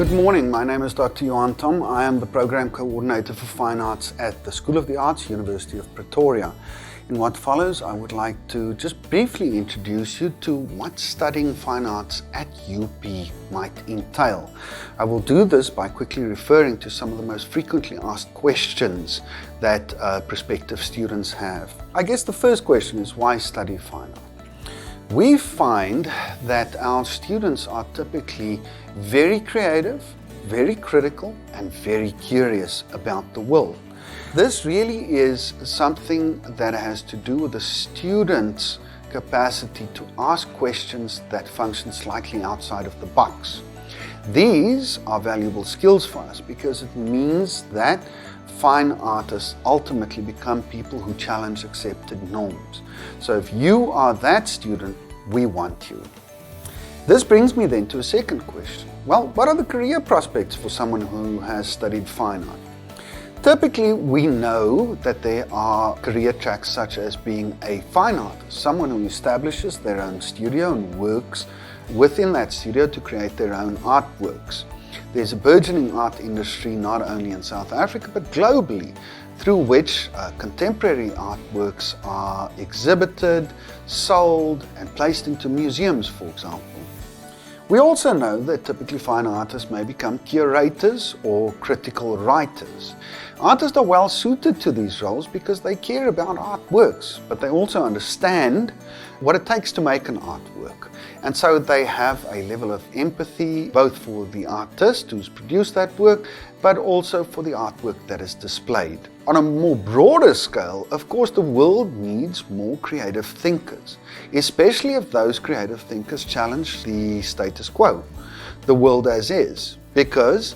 Good morning, my name is Dr. Johan Tom. I am the Program Coordinator for Fine Arts at the School of the Arts, University of Pretoria. In what follows, I would like to just briefly introduce you to what studying fine arts at UP might entail. I will do this by quickly referring to some of the most frequently asked questions that prospective students have. I guess the first question is, why study fine art? We find that our students are typically very creative, very critical, and very curious about the world. This really is something that has to do with the student's capacity to ask questions that function slightly outside of the box. These are valuable skills for us because it means that fine artists ultimately become people who challenge accepted norms. So if you are that student, we want you. This brings me then to a second question. Well, what are the career prospects for someone who has studied fine art? Typically, we know that there are career tracks such as being a fine artist, someone who establishes their own studio and works within that studio to create their own artworks. There's a burgeoning art industry not only in South Africa but globally, through which contemporary artworks are exhibited, sold, and placed into museums, for example. We also know that typically fine artists may become curators or critical writers. Artists are well suited to these roles because they care about artworks, but they also understand what it takes to make an artwork. And so they have a level of empathy both for the artist who's produced that work, but also for the artwork that is displayed. On a more broader scale, of course, the world needs more creative thinkers, especially if those creative thinkers challenge the status quo, the world as is. Because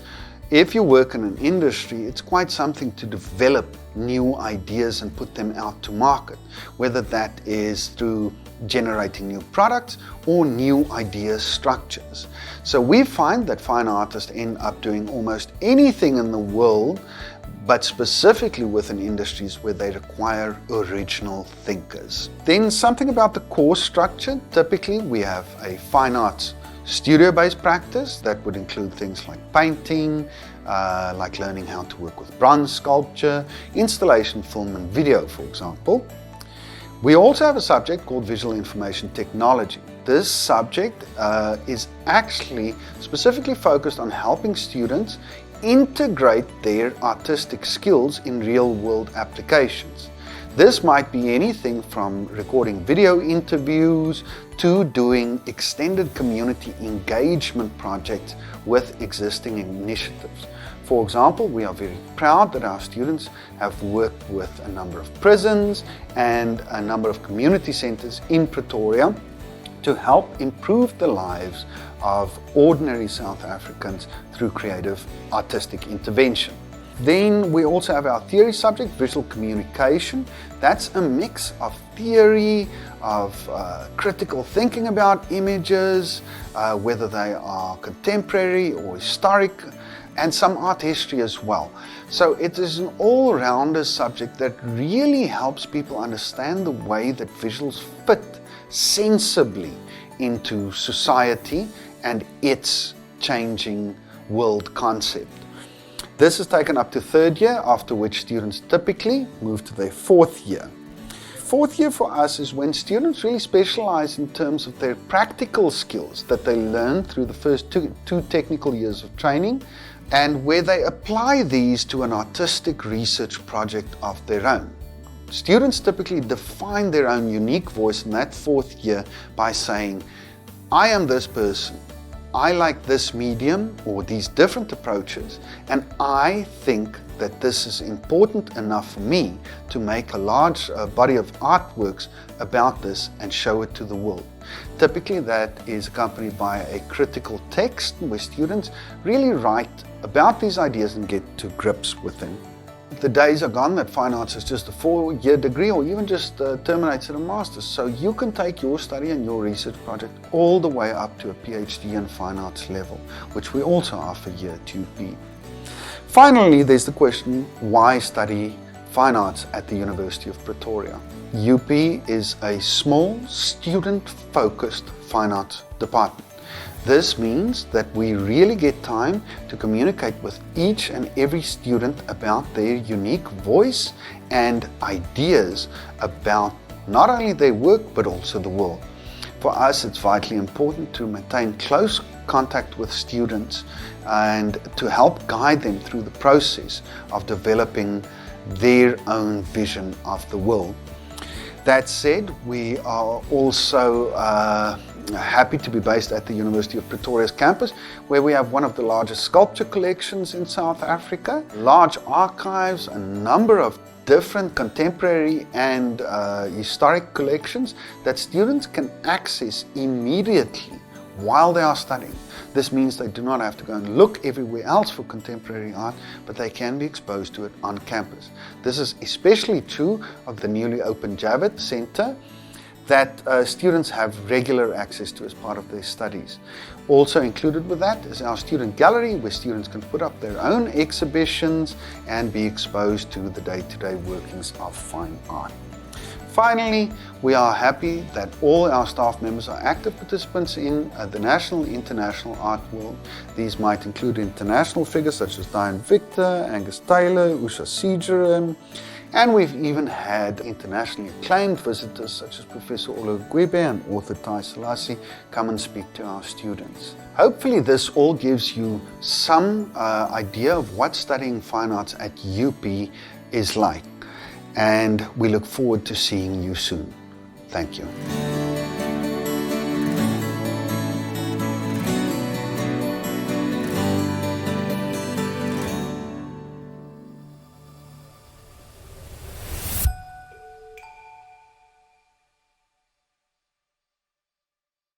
if you work in an industry, it's quite something to develop new ideas and put them out to market, whether that is through generating new products or new idea structures. So we find that fine artists end up doing almost anything in the world, but specifically within industries where they require original thinkers. Then something about the course structure. Typically we have a fine arts studio-based practice that would include things like painting, like learning how to work with bronze sculpture, installation, film and video, for example. We also have a subject called Visual Information Technology. This subject is actually specifically focused on helping students integrate their artistic skills in real-world applications. This might be anything from recording video interviews to doing extended community engagement projects with existing initiatives. For example, we are very proud that our students have worked with a number of prisons and a number of community centers in Pretoria to help improve the lives of ordinary South Africans through creative artistic intervention. Then we also have our theory subject, visual communication. That's a mix of theory, of critical thinking about images, whether they are contemporary or historic, and some art history as well. So it is an all-rounder subject that really helps people understand the way that visuals fit sensibly into society and its changing world concept. This is taken up to third year, after which students typically move to their fourth year. Fourth year for us is when students really specialize in terms of their practical skills that they learn through the first two technical years of training, and where they apply these to an artistic research project of their own. Students typically define their own unique voice in that fourth year by saying, I am this person, I like this medium or these different approaches, and I think that this is important enough for me to make a large body of artworks about this and show it to the world. Typically that is accompanied by a critical text where students really write about these ideas and get to grips with them. The days are gone that fine arts is just a 4-year degree or even just terminates at a master's. So you can take your study and your research project all the way up to a PhD in fine arts level, which we also offer here at UP. Finally, there's the question, why study fine arts at the University of Pretoria? UP is a small, student-focused fine arts department. This means that we really get time to communicate with each and every student about their unique voice and ideas about not only their work but also the world. For us, it's vitally important to maintain close contact with students and to help guide them through the process of developing their own vision of the world. That said, we are also happy to be based at the University of Pretoria's campus, where we have one of the largest sculpture collections in South Africa, large archives, a number of different contemporary and historic collections that students can access immediately while they are studying. This means they do not have to go and look everywhere else for contemporary art, but they can be exposed to it on campus. This is especially true of the newly opened Javits Center that students have regular access to as part of their studies. Also included with that is our student gallery, where students can put up their own exhibitions and be exposed to the day-to-day workings of fine art. Finally, we are happy that all our staff members are active participants in the national and international art world. These might include international figures such as Diane Victor, Angus Taylor, Usha Seegerum, and we've even had internationally acclaimed visitors such as Professor Olo Gwebe and author Tai Selassie come and speak to our students. Hopefully this all gives you some idea of what studying fine arts at UP is like. And we look forward to seeing you soon. Thank you.